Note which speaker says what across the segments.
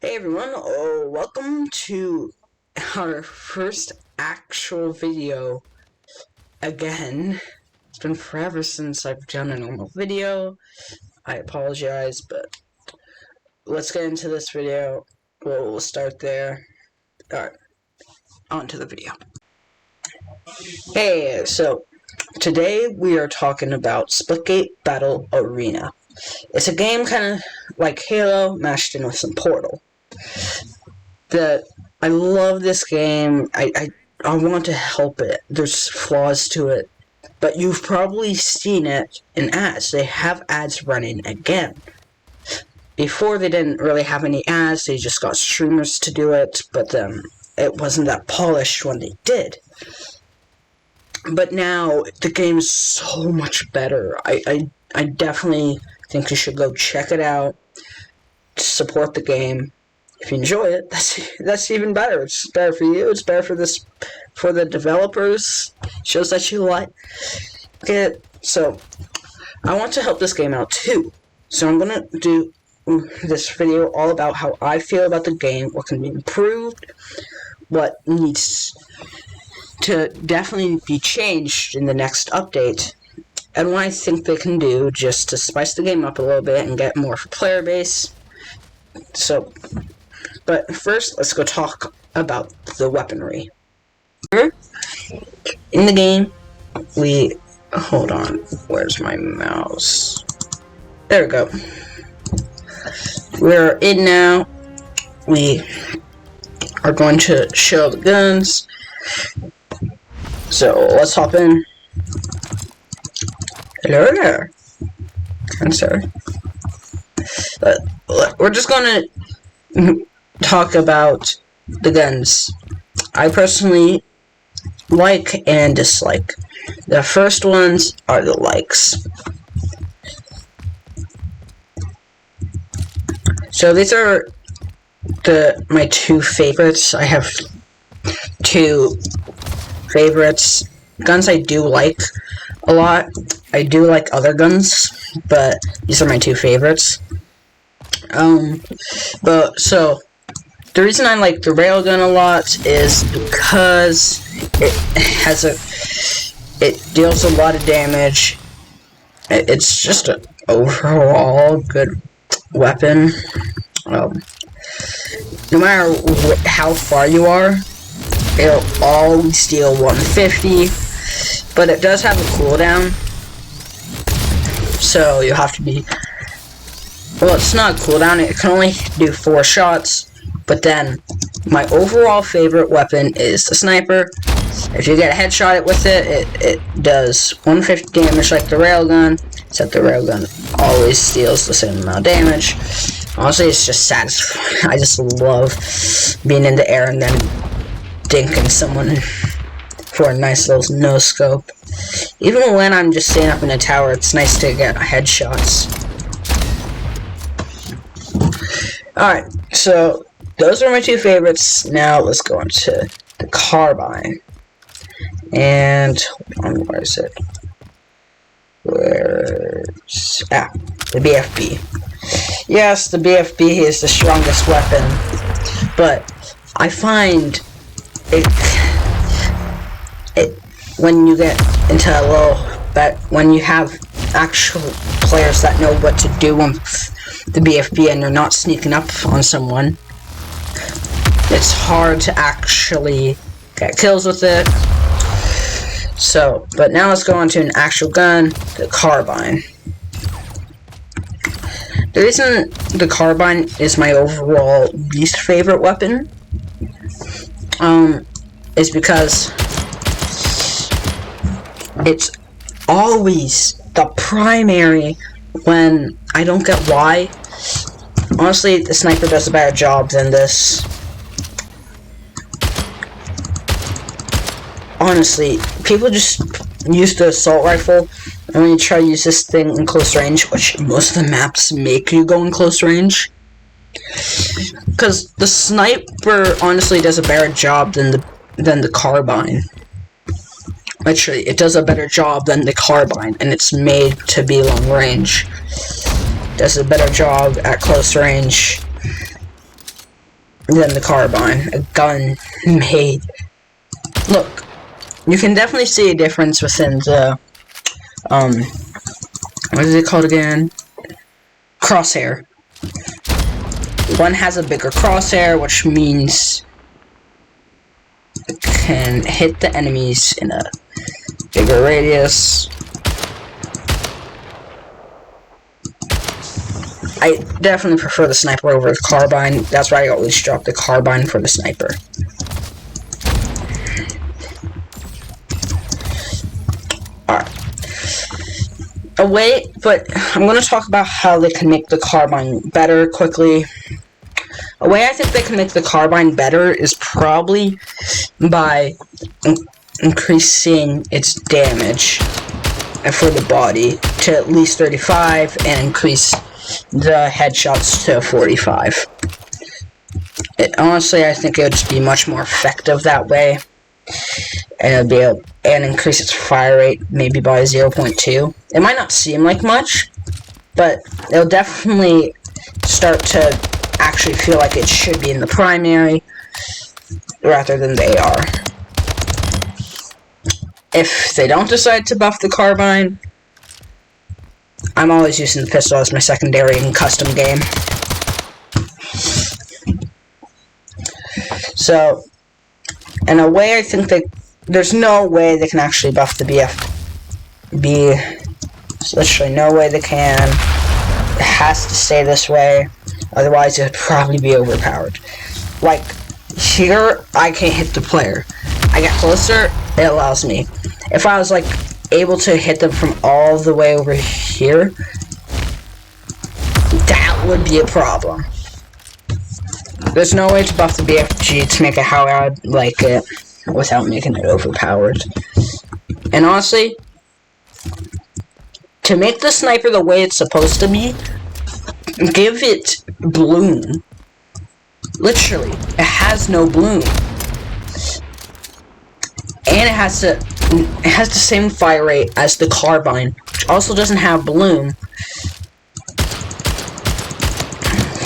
Speaker 1: Hey everyone, welcome to our first actual video again. It's been forever since I've done a normal video. I apologize, but let's get into this video. We'll start there. Alright, on to the video. Hey, so today we are talking about SplitGate Battle Arena. It's a game kind of like Halo mashed in with some Portal. I love this game. I want to help it. There's flaws to it, but you've probably seen it in ads. They have ads running again. Before they didn't really have any ads. They just got streamers to do it, but then it wasn't that polished when they did. But now the game is so much better. I definitely think you should go check it out. Support the game. If you enjoy it, that's even better. It's better for you. It's better for the developers. Shows that you like it. So I want to help this game out too. So I'm gonna do this video all about how I feel about the game, what can be improved, what needs to definitely be changed in the next update, and what I think they can do just to spice the game up a little bit and get more for player base. So. But first, let's go talk about the weaponry. In the game, hold on, where's my mouse? There we go. We're in now. We are going to show the guns. So, let's hop in. Hello there. I'm sorry. We're just gonna talk about the guns I personally like and dislike. The first ones are the likes. So these are my two favorites. I have two favorites. Guns I do like a lot. I do like other guns, but these are my two favorites. The reason I like the railgun a lot is because it deals a lot of damage. It's just an overall good weapon. No matter how far you are, it'll always deal 150, but it does have a cooldown, so you have to be. Well, it's not a cooldown. It can only do 4 shots. But then, my overall favorite weapon is the sniper. If you get a headshot with it, it does 150 damage like the railgun, except the railgun always deals the same amount of damage. Honestly, it's just satisfying. I just love being in the air and then dinking someone for a nice little no-scope. Even when I'm just staying up in a tower, it's nice to get headshots. Alright, so those are my two favorites. Now let's go on to the carbine. And where is it? The BFB. Yes, the BFB is the strongest weapon, but I find it when you get into a little, when you have actual players that know what to do with the BFB and they're not sneaking up on someone, it's hard to actually get kills with it. So, but now let's go on to an actual gun, the carbine. The reason the carbine is my overall least favorite weapon, is because it's always the primary when I don't get why. Honestly, the sniper does a better job than this. Honestly, people just use the assault rifle, and when you try to use this thing in close range, which most of the maps make you go in close range, because the sniper honestly does a better job than the carbine. Actually, it does a better job than the carbine, and it's made to be long range. Does a better job at close range. than the carbine. A gun made. Look, you can definitely see a difference within the, what is it called again? Crosshair. One has a bigger crosshair, which means it can hit the enemies in a bigger radius. I definitely prefer the sniper over the carbine. That's why I always drop the carbine for the sniper. But I'm going to talk about how they can make the carbine better quickly. A way I think they can make the carbine better is probably by increasing its damage for the body to at least 35 and increase the headshots to 45. Honestly, I think it would just be much more effective that way, and increase its fire rate maybe by 0.2. It might not seem like much, but it'll definitely start to actually feel like it should be in the primary rather than the AR. If they don't decide to buff the carbine, I'm always using the pistol as my secondary in custom game. So, in a way, I think there's no way they can actually buff the BFB. There's literally no way they can. It has to stay this way, otherwise it would probably be overpowered. Like, here, I can't hit the player. I get closer, it allows me. If I was, like, able to hit them from all the way over here, that would be a problem. There's no way to buff the BFG to make it how I'd like it without making it overpowered. And honestly, to make the sniper the way it's supposed to be, give it bloom. Literally, it has no bloom. And it has the same fire rate as the carbine, which also doesn't have bloom.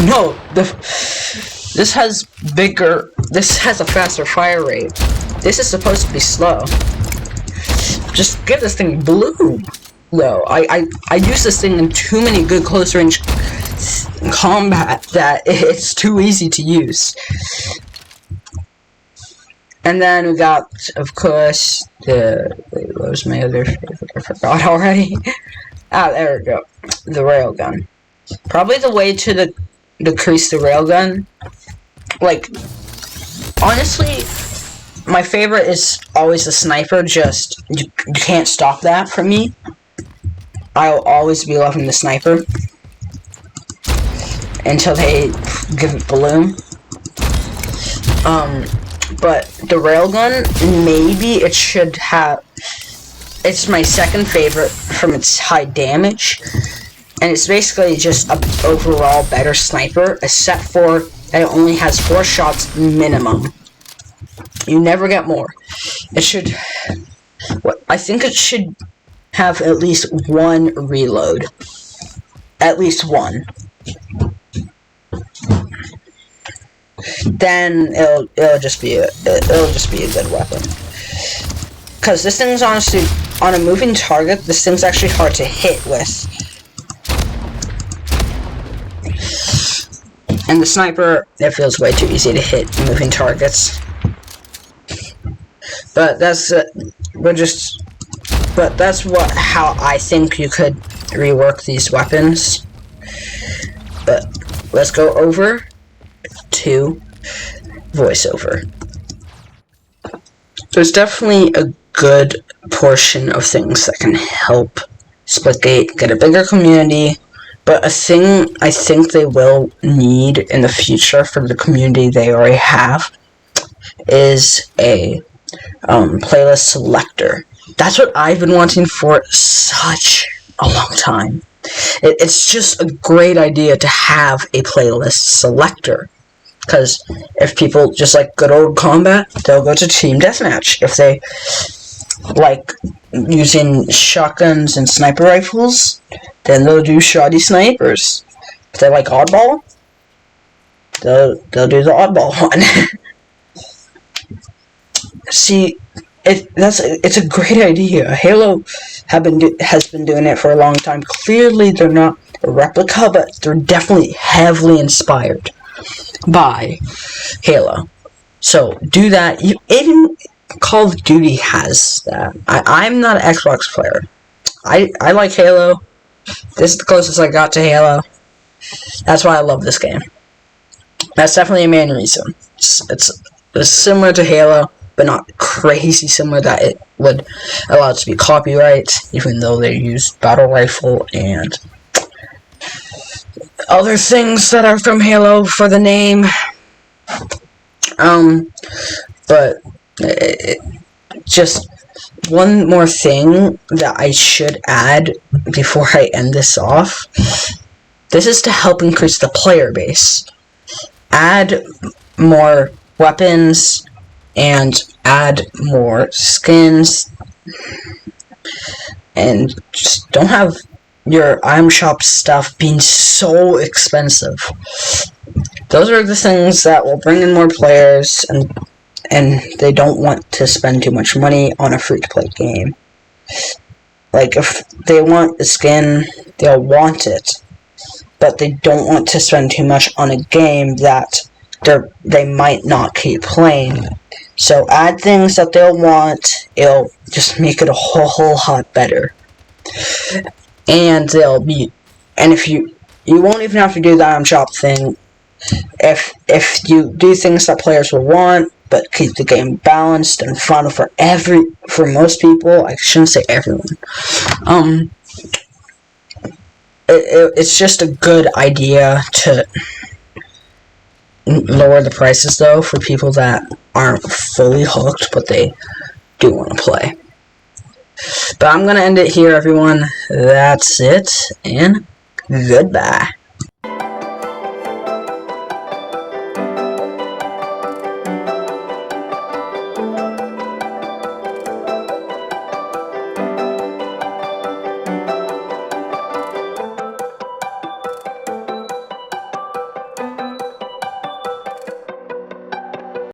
Speaker 1: No, this has a faster fire rate. This is supposed to be slow. Just give this thing bloom. No, I use this thing in too many good close range combat that it's too easy to use. And then we got, of course, what was my other favorite? I forgot already. There we go. The railgun. Probably the way to decrease the railgun. Like, honestly, my favorite is always the sniper. Just, you can't stop that from me. I'll always be loving the sniper until they give it bloom. But the railgun, maybe it should have. It's my second favorite from its high damage, and it's basically just an overall better sniper, except for that it only has 4 shots minimum. You never get more. It should. I think it should have at least 1 reload. At least 1. Then it'll just be a good weapon. Because this thing's honestly, on a moving target, this thing's actually hard to hit with. And the sniper, it feels way too easy to hit moving targets. But that's how I think you could rework these weapons. But let's go over to voiceover. There's definitely a good portion of things that can help SplitGate get a bigger community, but a thing I think they will need in the future for the community they already have is a playlist selector. That's what I've been wanting for such a long time. It's just a great idea to have a playlist selector. Because if people just like good old combat, they'll go to Team Deathmatch. If they like using shotguns and sniper rifles, then they'll do shoddy snipers. If they like oddball, they'll do the oddball one. See, it's a great idea. Halo has been doing it for a long time. Clearly, they're not a replica, but they're definitely heavily inspired by Halo. So do that. Even Call of Duty has that. I'm not an Xbox player. I like Halo. This is the closest I got to Halo. That's why I love this game. That's definitely a main reason. It's similar to Halo, but not crazy similar that it would allow it to be copyright, even though they use battle rifle and other things that are from Halo for the name. But just one more thing that I should add before I end this off. This is to help increase the player base. Add more weapons and add more skins, and just don't have your item shop stuff being so expensive. Those are the things that will bring in more players, and they don't want to spend too much money on a free-to-play game. Like, if they want a skin, they'll want it, but they don't want to spend too much on a game that they might not keep playing. So add things that they'll want. It'll just make it a whole lot better. And if you won't even have to do the item shop thing. If you do things that players will want, but keep the game balanced and fun for most people. I shouldn't say everyone. It's just a good idea to lower the prices, though, for people that aren't fully hooked, but they do want to play. But I'm going to end it here, everyone. That's it, and goodbye.